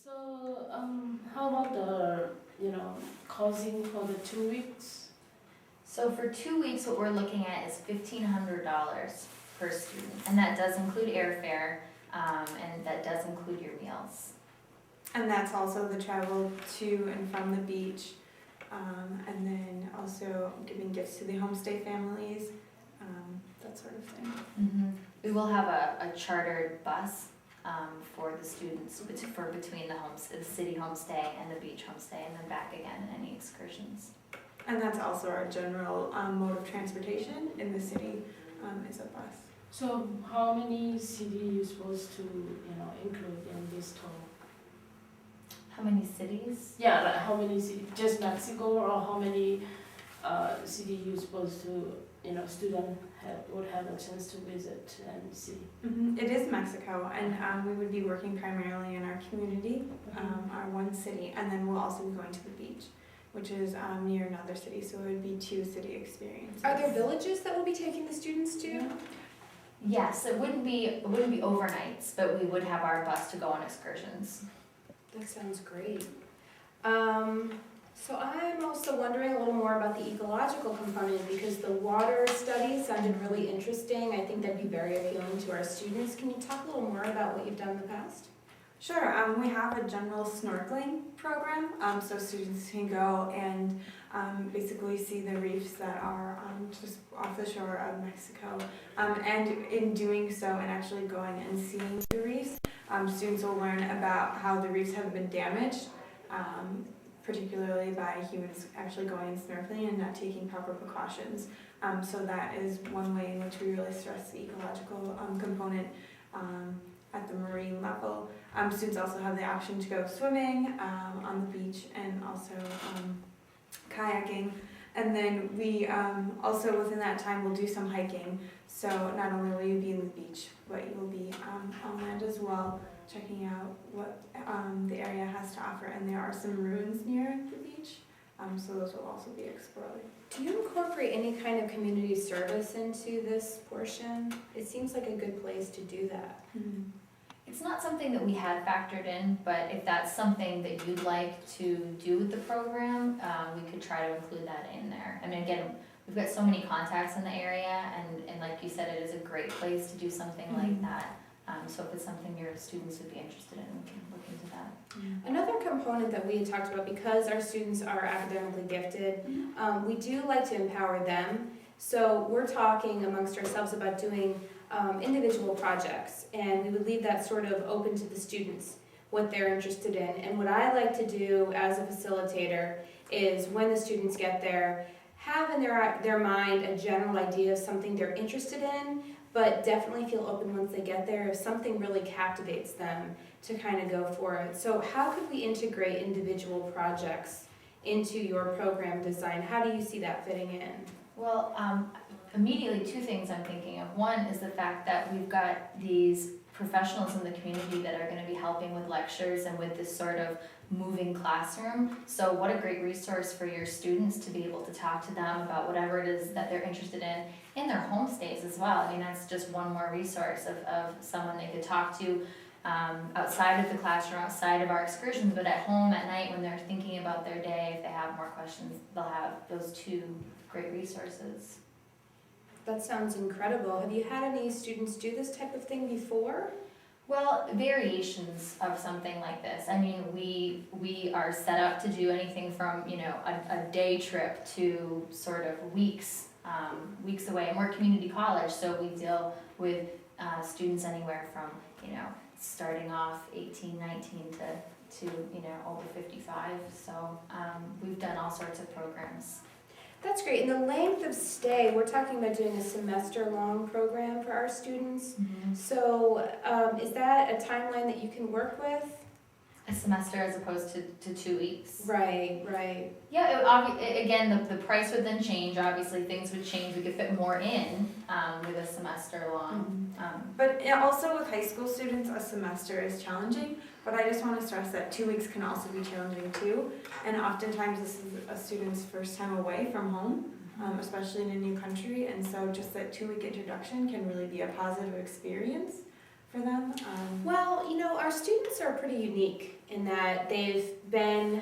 So, how about causing for the 2 weeks? So for 2 weeks, what we're looking at is $1,500 per student, and that does include airfare, and that does include your meals. And that's also the travel to and from the beach, and then also giving gifts to the homestay families, that sort of thing. Mm-hmm. We will have a chartered bus for the students for between the city homestay and the beach homestay, and then back again in any excursions. And that's also our general mode of transportation in the city, is a bus. So, how many city you supposed to include in this tour? How many cities? Yeah, like how many cities? Just Mexico, or how many city you supposed to student would have a chance to visit and see? It is Mexico, and we would be working primarily in our community, our one city, and then we'll also be going to the beach, which is near another city, so it would be 2 city experiences. Are there villages that we'll be taking the students to? Yeah. Yes, it wouldn't be overnights, but we would have our bus to go on excursions. That sounds great. So I'm also wondering a little more about the ecological component, because the water study sounded really interesting. I think that'd be very appealing to our students. Can you talk a little more about what you've done in the past? Sure, we have a general snorkeling program, so students can go and basically see the reefs that are just off the shore of Mexico. And in doing so and actually going and seeing the reefs, students will learn about how the reefs have been damaged, particularly by humans actually going and snorkeling and not taking proper precautions. So that is one way in which we really stress the ecological component at the marine level. Students also have the option to go swimming on the beach and also kayaking. And then we also within that time will do some hiking. So not only will you be in the beach, but you will be on land as well, checking out what the area has to offer. And there are some ruins near the beach, so those will also be explored. Do you incorporate any kind of community service into this portion? It seems like a good place to do that. It's not something that we had factored in, but if that's something that you'd like to do with the program, we could try to include that in there. I mean, again, we've got so many contacts in the area, and like you said, it is a great place to do something like that. So if it's something your students would be interested in, we can look into that. Another component that we had talked about, because our students are academically gifted, we do like to empower them. So we're talking amongst ourselves about doing individual projects, and we would leave that sort of open to the students, what they're interested in. And what I like to do as a facilitator is when the students get there, have in their mind a general idea of something they're interested in, but definitely feel open once they get there if something really captivates them to kind of go for it. So how could we integrate individual projects into your program design? How do you see that fitting in? Well, immediately 2 things I'm thinking of. One is the fact that we've got these professionals in the community that are going to be helping with lectures and with this sort of moving classroom. So what a great resource for your students to be able to talk to them about whatever it is that they're interested in their homestays as well. I mean, that's just one more resource of someone they could talk to outside of the classroom, outside of our excursions, but at home at night when they're thinking about their day, if they have more questions, they'll have those 2 great resources. That sounds incredible. Have you had any students do this type of thing before? Well, variations of something like this. I mean, we are set up to do anything from, a day trip to sort of weeks away. And we're community college, so we deal with students anywhere from, starting off 18, 19 to over 55. So we've done all sorts of programs. That's great. And the length of stay, we're talking about doing a semester-long program for our students. So is that a timeline that you can work with? A semester as opposed to 2 weeks. Right, right. Yeah, again, the price would then change. Obviously, things would change. We could fit more in with a semester long. But also with high school students, a semester is challenging, but I just want to stress that 2 weeks can also be challenging too. And oftentimes this is a student's first time away from home, especially in a new country, and so just that 2-week introduction can really be a positive experience for them? Well, our students are pretty unique in that they've been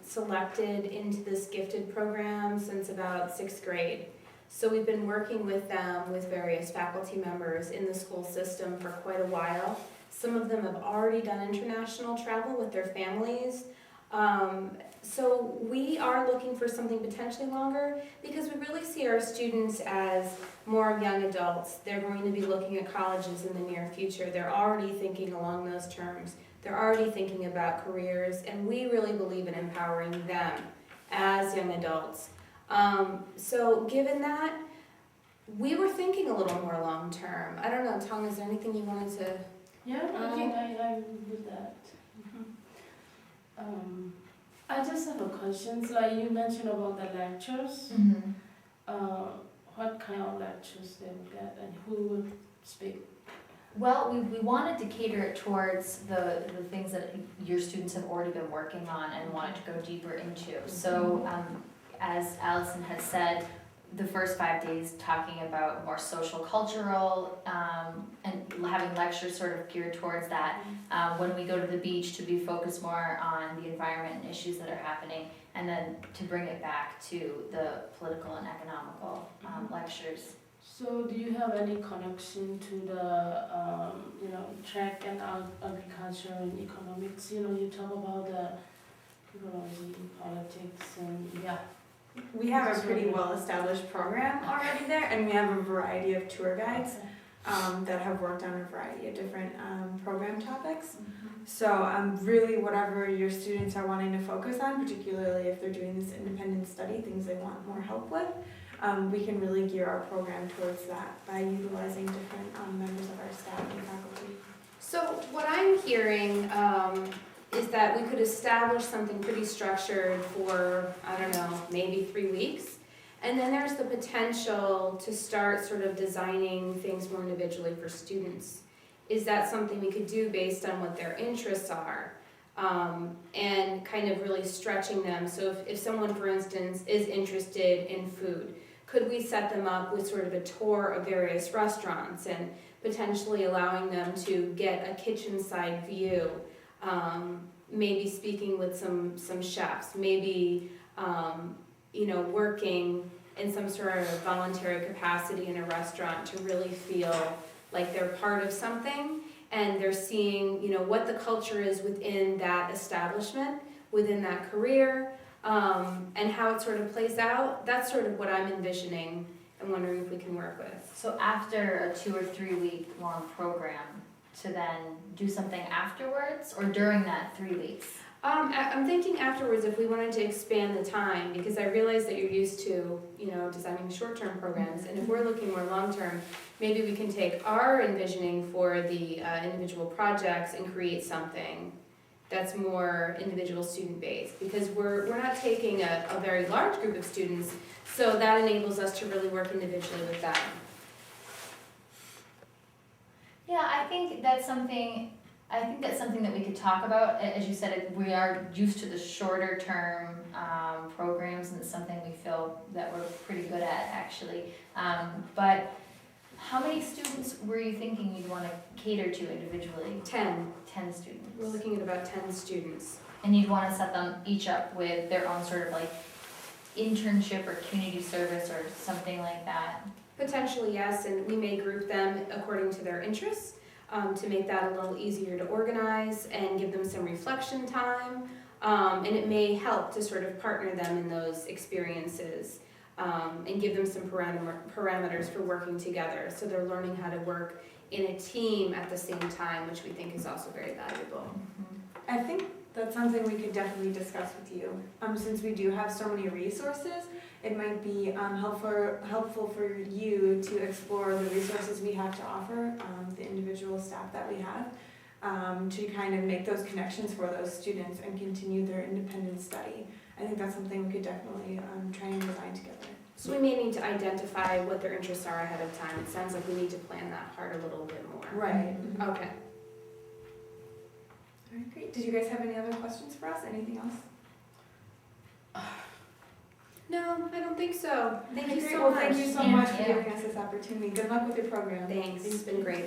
selected into this gifted program since about 6th grade. So we've been working with them, with various faculty members in the school system for quite a while. Some of them have already done international travel with their families. So we are looking for something potentially longer because we really see our students as more young adults. They're going to be looking at colleges in the near future. They're already thinking along those terms. They're already thinking about careers, and we really believe in empowering them as young adults. So given that, we were thinking a little more long term. I don't know, Tong, is there anything you wanted to? Yeah, I with that. I just have a question. Like you mentioned about the lectures. What kind of lectures they would get and who would speak? Well, we wanted to cater it towards the things that your students have already been working on and wanted to go deeper into. So, as Allison has said, the first 5 days talking about more social, cultural, and having lectures sort of geared towards that. When we go to the beach, to be focused more on the environment and issues that are happening, and then to bring it back to the political and economical lectures. So do you have any connection to the track and agriculture and economics? You talk about the ecology, politics, and yeah. We have a pretty well-established program already there, and we have a variety of tour guides that have worked on a variety of different program topics. So really whatever your students are wanting to focus on, particularly if they're doing this independent study, things they want more help with, we can really gear our program towards that by utilizing different members of our staff and faculty. So what I'm hearing is that we could establish something pretty structured for, I don't know, maybe 3 weeks. And then there's the potential to start sort of designing things more individually for students. Is that something we could do based on what their interests are? And kind of really stretching them. So if someone, for instance, is interested in food, could we set them up with sort of a tour of various restaurants and potentially allowing them to get a kitchen side view? Maybe speaking with some chefs, maybe working in some sort of voluntary capacity in a restaurant to really feel like they're part of something and they're seeing what the culture is within that establishment, within that career, and how it sort of plays out. That's sort of what I'm envisioning and wondering if we can work with. So after a 2 or 3 week long program, to then do something afterwards or during that 3 weeks? I'm thinking afterwards if we wanted to expand the time, because I realize that you're used to, designing short-term programs, and if we're looking more long-term, maybe we can take our envisioning for the individual projects and create something that's more individual student-based, because we're not taking a very large group of students, so that enables us to really work individually with them. Yeah, I think that's something that we could talk about. As you said, we are used to the shorter term programs, and it's something we feel that we're pretty good at actually. But how many students were you thinking you'd want to cater to individually? 10. 10 students. We're looking at about 10 students. And you'd want to set them each up with their own sort of like internship or community service or something like that? Potentially, yes, and we may group them according to their interests to make that a little easier to organize and give them some reflection time. And it may help to sort of partner them in those experiences and give them some parameters for working together. So they're learning how to work in a team at the same time, which we think is also very valuable. I think that's something we could definitely discuss with you. Since we do have so many resources, it might be helpful for you to explore the resources we have to offer, the individual staff that we have, to kind of make those connections for those students and continue their independent study. I think that's something we could definitely try and design together. So we may need to identify what their interests are ahead of time. It sounds like we need to plan that part a little bit more. Right. Okay. All right, great. Did you guys have any other questions for us? Anything else? No, I don't think so. Thank you Great. so Well, much. thank you so Yeah. much for giving us this opportunity. Good luck with your program. Thanks. It's been great.